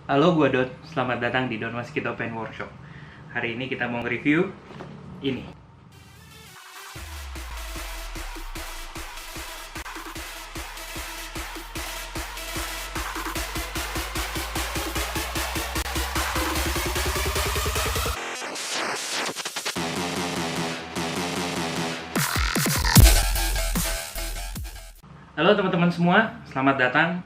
Halo, gua Dot. Selamat datang di Don Waskita Open Workshop. Hari ini kita mau nge-review ini. Halo teman-teman semua, selamat datang.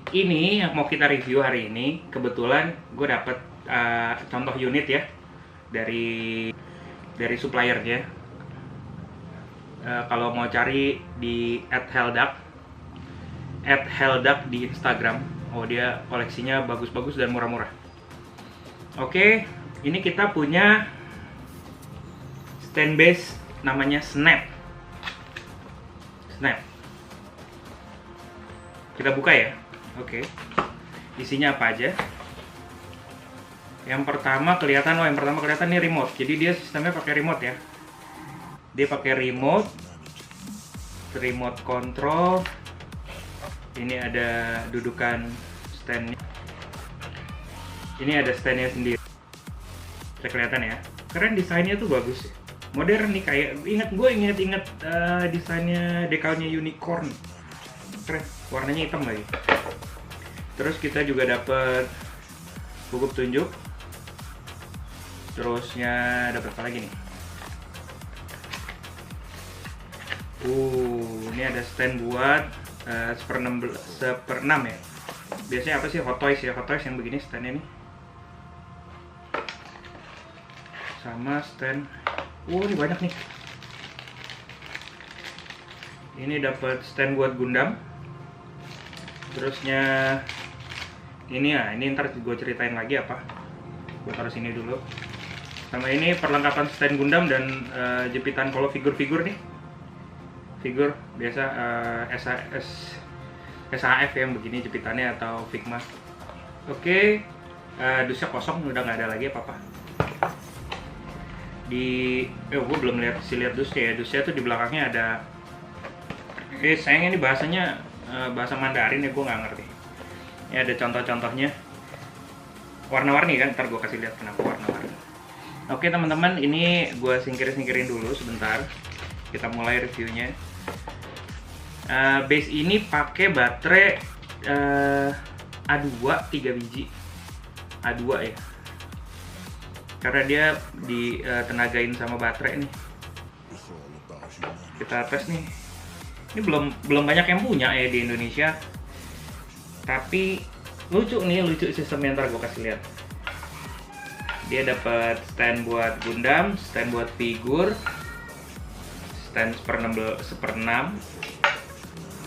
Ini yang mau kita review hari ini. Kebetulan gue dapet contoh unit ya dari suppliernya. Kalau mau cari di @heldak di Instagram. Oh, dia koleksinya bagus-bagus dan murah-murah. Oke, ini kita punya stand base namanya Snap. Kita buka ya. Oke. Isinya apa aja? Yang pertama kelihatan nih remote. Jadi dia sistemnya pakai remote ya. Dia pakai remote control. Ini ada dudukan stand. Ini ada standnya sendiri. Bisa kelihatan ya. Keren, desainnya tuh bagus ya. Modern nih, kayak inget desainnya dekalnya unicorn. Keren, warnanya hitam lagi. Terus kita juga dapat buku petunjuk. Terusnya dapat apa lagi nih? Ini ada stand buat 1/6 ya. Biasanya apa sih, Hot Toys ya, Hot Toys yang begini standnya nih. Sama stand. Ini banyak nih. Ini dapat stand buat Gundam. Terusnya ini ntar gue ceritain lagi apa. Gue taruh sini dulu. Sama ini perlengkapan stand Gundam dan jepitan kalau figur-figur nih. Figur biasa SHF yang begini jepitannya atau Figma. Oke, dusnya kosong, udah nggak ada lagi apa-apa. Gue belum lihat dusnya ya. Dusnya tuh di belakangnya ada. Sayangnya ini bahasanya bahasa Mandarin ya, gue nggak ngerti. Ini ada contoh-contohnya. Warna-warni kan, ntar gue kasih lihat kenapa warna-warni. Oke teman-teman, ini gue singkirin dulu sebentar. Kita mulai reviewnya. Base ini pakai baterai A2 3 biji. A2 ya. Karena dia ditenagain sama baterai nih. Kita tes nih. Ini belum banyak yang punya ya di Indonesia. Tapi lucu sistemnya, ntar gue kasih lihat. Dia dapat stand buat Gundam, stand buat figur, stand 1/6.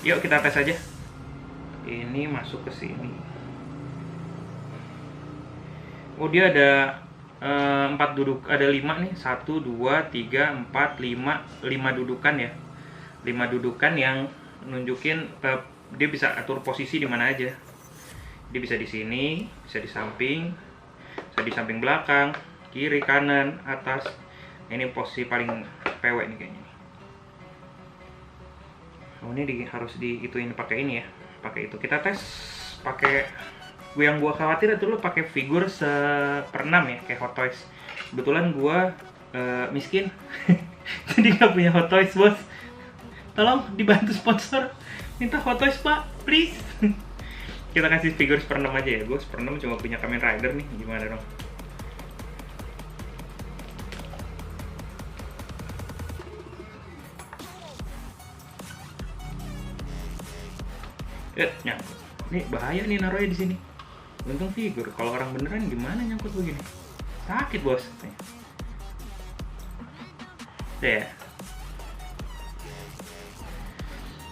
Yuk kita tes aja. Ini masuk ke sini. Dia ada 4 duduk, ada 5 nih, 1, 2, 3, 4, 5 dudukan ya. 5 dudukan yang nunjukin dia bisa atur posisi di mana aja. Dia bisa di sini, bisa di samping belakang, kiri, kanan, atas. Ini posisi paling PW nih kayaknya. Ini harus diituin pakai ini ya, pakai itu. Kita tes pakai. Yang gua khawatir itu lo pakai figur 1/6 ya, kayak Hot Toys. Kebetulan gua miskin, jadi nggak punya Hot Toys, bos. Tolong dibantu sponsor, minta Hot Toys pak, please. Kita kasih figur 1/6 aja ya. Gue 1/6 cuma punya Kamen Rider nih, gimana dong? Nyangkut. Nih bahaya nih naruhnya di sini. Untung figur, kalau orang beneran gimana nyangkut begini? Sakit bos. Nih. Ya.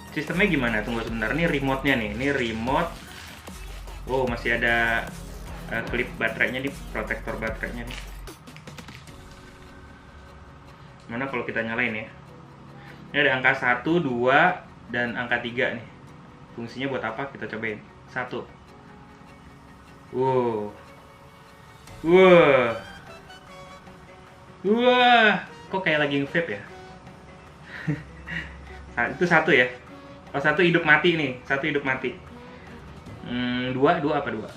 Sistemnya gimana? Tunggu sebentar, nih remote-nya nih. Ini remote. Masih ada klip baterainya nih, protektor baterainya nih. Mana kalau kita nyalain ya? Ini ada angka 1, 2, dan angka 3 nih. Fungsinya buat apa? Kita cobain. 1. Kok kayak lagi nge-vape ya? Itu 1 ya. Oh, 1 hidup mati nih, 1 hidup mati. Dua apa dua?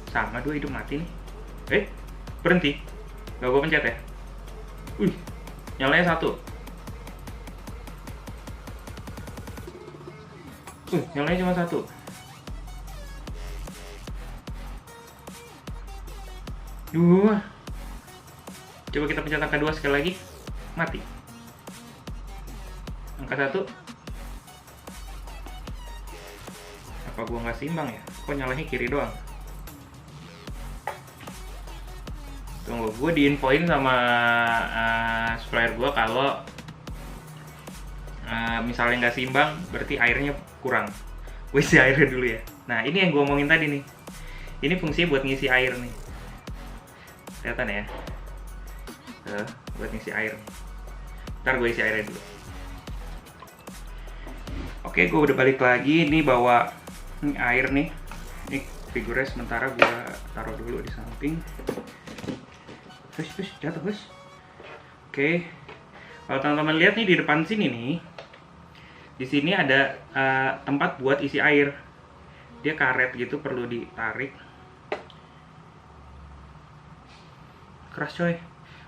Sama, dua hidup mati nih. Berhenti. Gak gue pencet ya? Wih, nyalanya satu. Nyalanya cuma satu. Dua. Coba kita pencet angka 2 sekali lagi. Mati. Angka 1. Apa gua nggak seimbang ya? Kok nyalanya kiri doang? Tunggu, gue diinfoin sama supplier gue kalau misalnya nggak seimbang, berarti airnya kurang. Gue isi airnya dulu ya. Nah, ini yang gue omongin tadi nih. Ini fungsinya buat ngisi air nih. Kelihatan ya? Buat ngisi air. Ntar gue isi airnya dulu. Oke, gue udah balik lagi. Ini bawa ini air nih. Ini figurnya sementara gue taruh dulu di samping. Push, jatuh bos. Oke, kalau teman-teman lihat nih di depan sini nih, di sini ada tempat buat isi air. Dia karet gitu, perlu ditarik. Keras coy.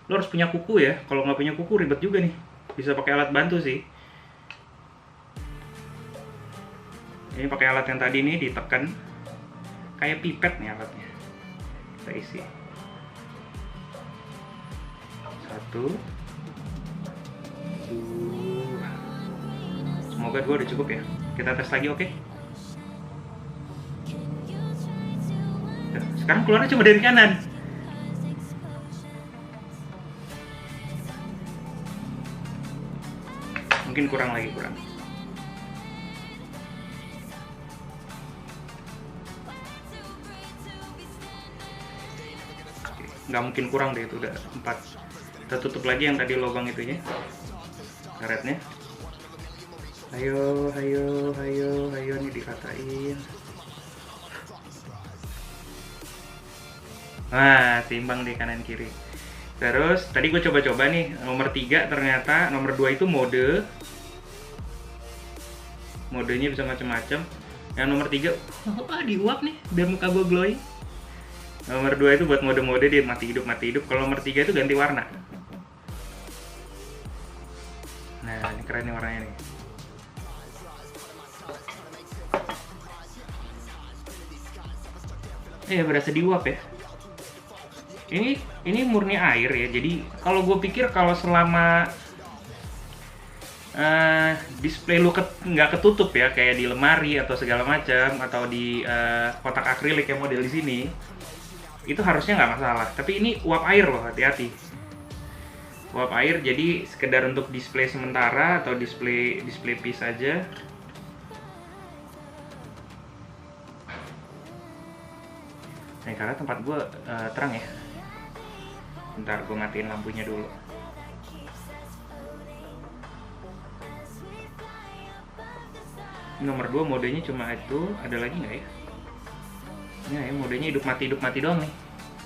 Lo harus punya kuku ya. Kalau nggak punya kuku ribet juga nih. Bisa pakai alat bantu sih. Ini pakai alat yang tadi nih, ditekan. Kayak pipet nih alatnya. Kita isi. 1, 2. Semoga 2 udah cukup ya. Kita tes lagi, oke? Sekarang keluarnya cuma dari kanan. Mungkin kurang lagi, kurang. Nggak mungkin kurang deh, itu udah 4. Kita tutup lagi yang tadi lubang itunya, karetnya. Ayo nih dikatain. Nah, seimbang di kanan kiri. Terus tadi gue coba-coba nih, nomor 3 ternyata nomor 2 itu modenya bisa macam-macam. Yang nomor 3 diuap nih biar muka gue glowing. Nomor 2 itu buat mode-mode dia mati hidup. Kalau nomor 3 itu ganti warna. Nah, ini keren nih warnanya nih. Berasa diuap ya. Ini murni air ya. Jadi kalau gue pikir kalau selama display lu nggak ketutup ya, kayak di lemari atau segala macam, atau di kotak akrilik yang model di sini, itu harusnya nggak masalah. Tapi ini uap air loh, hati-hati. Uap air, jadi sekedar untuk display sementara atau display piece aja. Nah, karena tempat gue terang ya. Bentar, gue matiin lampunya dulu. Nomor 2 modenya cuma itu. Ada lagi nggak ya? Ini ya, modenya hidup mati doang nih.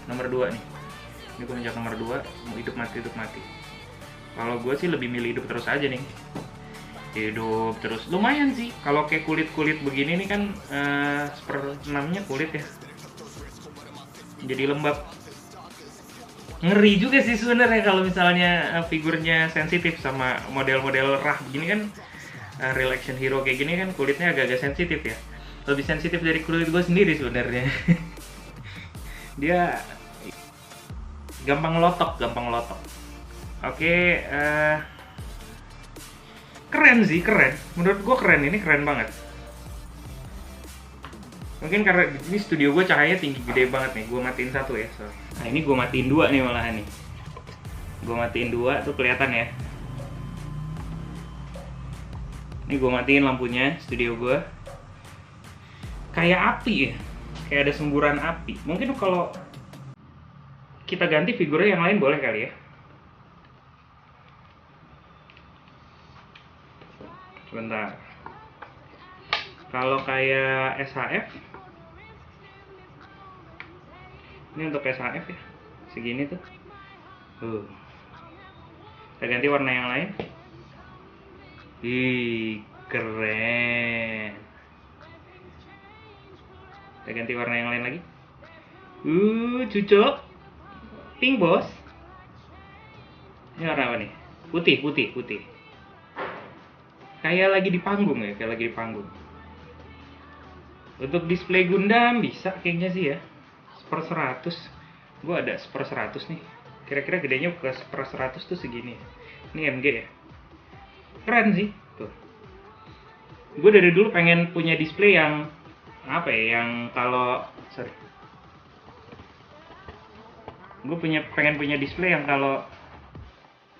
Nomor 2 nih. Ini gue pencet nomor 2, mau hidup mati. Kalau gue sih lebih milih hidup terus aja nih. Hidup terus. Lumayan sih. Kalau kayak kulit begini nih kan 1/6-nya kulit ya. Jadi lembab. Ngeri juga sih sebenarnya kalau misalnya figurnya sensitif sama model-model rah begini kan. Real action hero kayak gini kan kulitnya agak-agak sensitif ya. Lebih sensitif dari kulit gue sendiri sebenarnya. Dia gampang lotok. Oke, keren sih, keren. Menurut gue keren, ini keren banget. Mungkin karena ini studio gue cahayanya tinggi gede banget nih. Gue matiin 1 ya, sorry. Nah, ini gue matiin 2 nih malahan nih. Gue matiin 2 tuh kelihatan ya. Ini gue matiin lampunya studio gue. Kayak api ya. Kayak ada semburan api. Mungkin kalau kita ganti figurnya yang lain boleh kali ya. Sebentar. Kalau kayak SHF, ini untuk SHF ya, segini tuh. Kita ganti warna yang lain. Ih, keren. Kita ganti warna yang lain lagi. Cucok. Pink, bos. Ini warna apa nih? Putih. Kayak lagi di panggung ya, Untuk display Gundam bisa kayaknya sih ya. 1/100. Gue ada 1/100 nih. Kira-kira gedenya ke 1/100 tuh segini. Ini MG ya. Keren sih. Tuh. Gue dari dulu pengen punya display yang apa ya, yang kalau gue pengen punya display yang kalau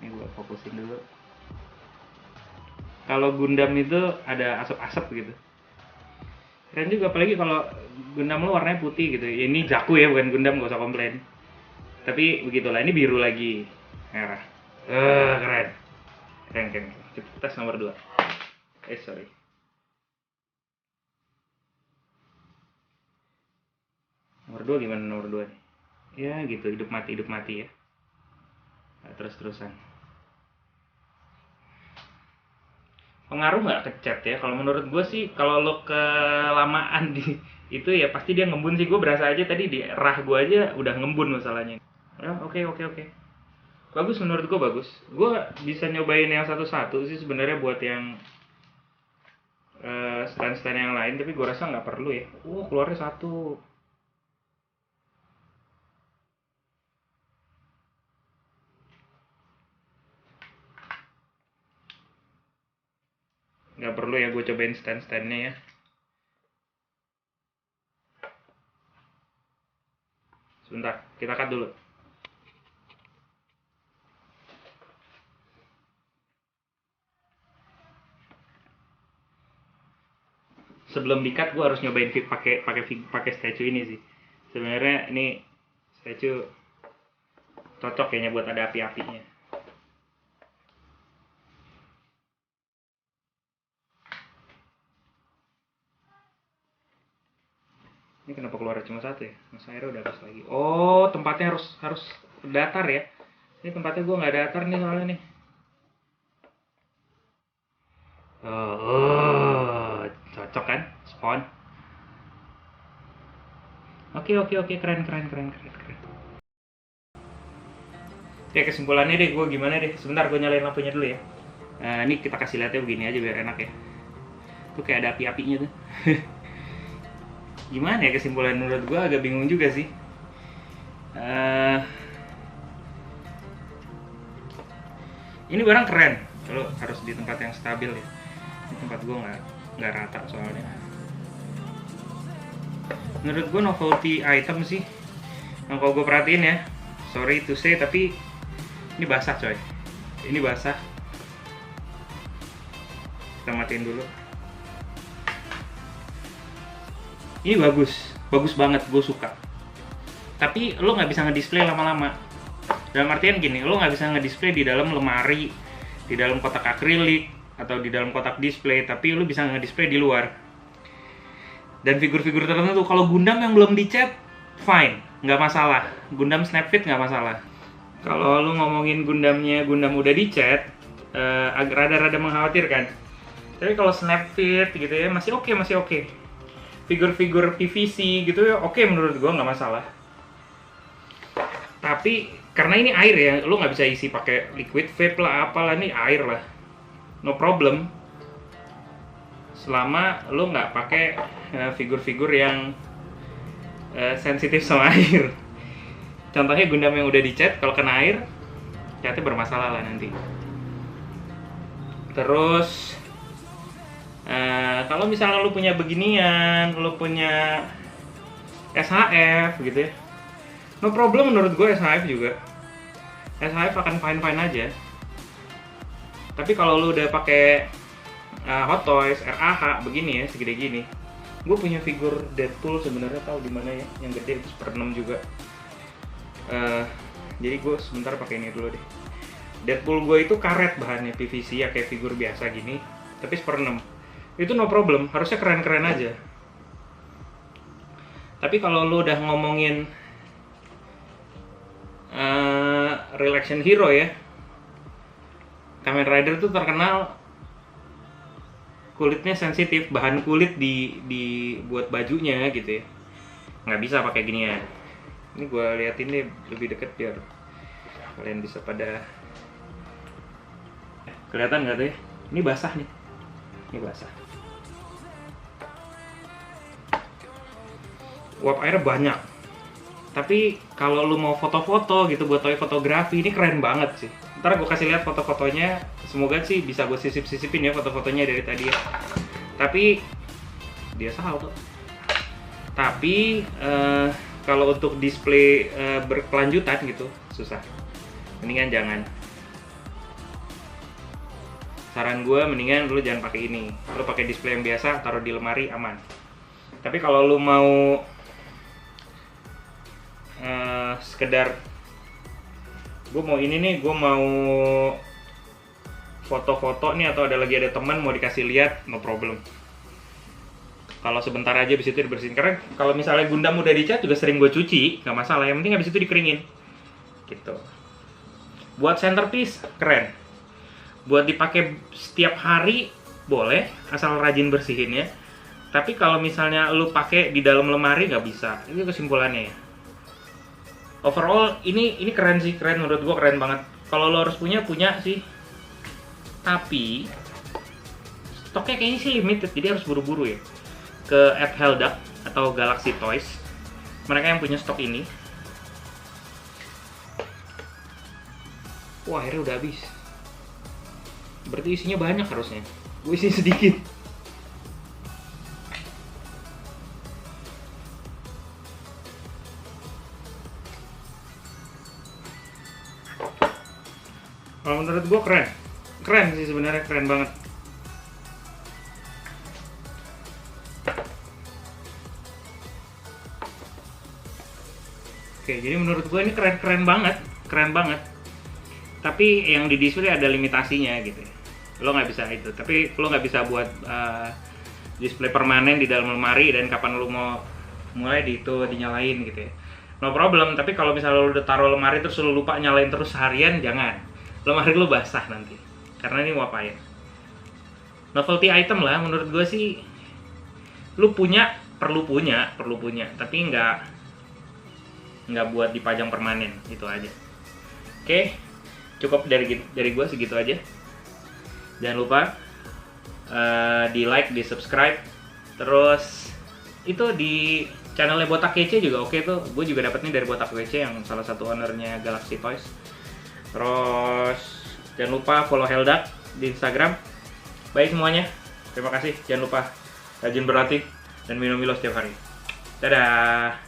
ini gue fokusin dulu. Kalau Gundam itu ada asap-asap gitu. Keren juga, apalagi kalau Gundam lo warnanya putih gitu. Ya, ini Jaku ya, bukan Gundam, gak usah komplain. Tapi begitulah, ini biru lagi, merah. Keren. Kita tes nomor 2. Sorry. Nomor 2 gimana nomor 2 nih? Ya gitu, hidup mati ya. Nah, terus-terusan. Pengaruh nggak ke cat ya? Kalau menurut gue sih, kalau lo kelamaan di itu ya pasti dia ngembun sih. Gue berasa aja tadi di rah gue aja udah ngembun masalahnya. Oke. Bagus, menurut gue bagus. Gue bisa nyobain yang satu-satu sih sebenarnya buat yang stand-stand yang lain, tapi gue rasa nggak perlu ya. Keluarnya satu. Nggak perlu ya gue cobain stand-standnya ya. Sebentar, kita cut dulu. Sebelum di-cut gue harus nyobain pakai statue ini sih. Sebenarnya ini statue cocok kayaknya buat ada api-apinya. Ini kenapa keluar cuma satu ya? Mas airnya udah habis lagi. Oh, tempatnya harus datar ya. Ini tempatnya gue nggak datar nih soalnya nih. Cocok kan? Spawn. Oke, keren. Ya kesimpulannya deh, gue gimana deh. Sebentar gue nyalain lampunya dulu ya. Ini kita kasih lihatnya begini aja biar enak ya. Tuh kayak ada api-apinya tuh. Gimana ya kesimpulan, menurut gue agak bingung juga sih. Ini barang keren, kalau harus di tempat yang stabil ya. Di tempat gue nggak rata soalnya. Menurut gue novelty item sih. Yang kalau gue perhatiin ya, sorry to say tapi ini basah coy. Ini basah. Kita matiin dulu. Ini bagus banget, gue suka. Tapi lo nggak bisa ngedisplay lama-lama. Dalam artian gini, lo nggak bisa ngedisplay di dalam lemari, di dalam kotak akrilik, atau di dalam kotak display, tapi lo bisa ngedisplay di luar. Dan figur-figur tertentu, kalau Gundam yang belum dicat, fine, nggak masalah. Gundam Snapfit nggak masalah. Kalau lo ngomongin Gundam udah dicat, agak rada-rada mengkhawatirkan. Tapi kalau Snapfit gitu ya, masih oke. Figur-figur PVC gitu ya, oke menurut gue nggak masalah. Tapi karena ini air ya, lo nggak bisa isi pakai liquid vape lah, apalah, ini air lah, no problem. Selama lo nggak pakai figur-figur yang sensitif sama air. Contohnya Gundam yang udah dicat, kalau kena air, catnya bermasalah lah nanti. Terus kalau misalnya lo punya beginian, lo punya SHF gitu ya, no problem menurut gue. SHF juga, SHF akan fine aja. Tapi kalau lo udah pakai Hot Toys RAH begini ya, segede gini, gue punya figur Deadpool sebenarnya, tahu di mana ya, yang gede itu 1/6 juga. Jadi gue sebentar pakai ini dulu deh. Deadpool gue itu karet bahannya, PVC ya, kayak figur biasa gini, tapi 1/6. Itu no problem, harusnya keren-keren aja. Tapi kalau lo udah ngomongin real action hero ya, Kamen Rider tuh terkenal kulitnya sensitif, bahan kulit di buat bajunya gitu ya. nggak bisa pakai ginian. Ini gue liatin deh lebih deket biar kalian bisa pada kelihatan nggak tuh ya? Ini basah nih, ini basah. Uap airnya banyak. Tapi kalau lu mau foto-foto gitu buat toy fotografi, ini keren banget sih. Ntar gue kasih lihat foto-fotonya. Semoga sih bisa gue sisip-sisipin ya foto-fotonya dari tadi ya. Tapi dia salto. Tapi kalau untuk display berkelanjutan gitu susah. Mendingan jangan. Saran gue mendingan lu jangan pakai ini. Lu pakai display yang biasa, taruh di lemari aman. Tapi kalau lu mau sekedar gue mau ini nih, gue mau foto-foto nih atau ada teman mau dikasih lihat, no problem. Kalau sebentar aja habis itu dibersihin, karena kalau misalnya Gundam udah dicat juga sering gue cuci, nggak masalah, yang penting habis itu dikeringin gitu. Buat centerpiece keren, buat dipakai setiap hari boleh, asal rajin bersihin ya. Tapi kalau misalnya lu pakai di dalam lemari nggak bisa, itu kesimpulannya ya. Overall ini keren sih, keren menurut gua, keren banget. Kalau lo harus punya sih. Tapi stoknya kayaknya sih limited, jadi harus buru-buru ya. Ke Hellduk atau Galaxy Toys. Mereka yang punya stok ini. Wah, akhirnya udah habis. Berarti isinya banyak harusnya. Gue isi sedikit. Kalau menurut gue keren sih sebenarnya, keren banget. Oke, jadi menurut gue ini keren banget. Tapi yang di display ada limitasinya gitu ya. Lo nggak bisa itu, tapi lo nggak bisa buat display permanen di dalam lemari dan kapan lo mau mulai dinyalain gitu ya. No problem, tapi kalau misalnya lo udah taruh lemari terus lo lupa nyalain terus seharian, jangan. Lemari lo basah nanti, karena ini uap air. Novelty item lah, menurut gue sih. Lo perlu punya, tapi nggak buat dipajang permanen, itu aja. Oke, cukup dari gue segitu aja. Jangan lupa di like, di subscribe, terus itu di channelnya Botak Kece juga oke tuh. Gue juga dapetnya dari Botak Kece yang salah satu ownernya Galaxy Toys. Terus jangan lupa follow Hellduk di Instagram. Bye semuanya, terima kasih. Jangan lupa rajin berlatih dan minum Milo setiap hari. Dadah.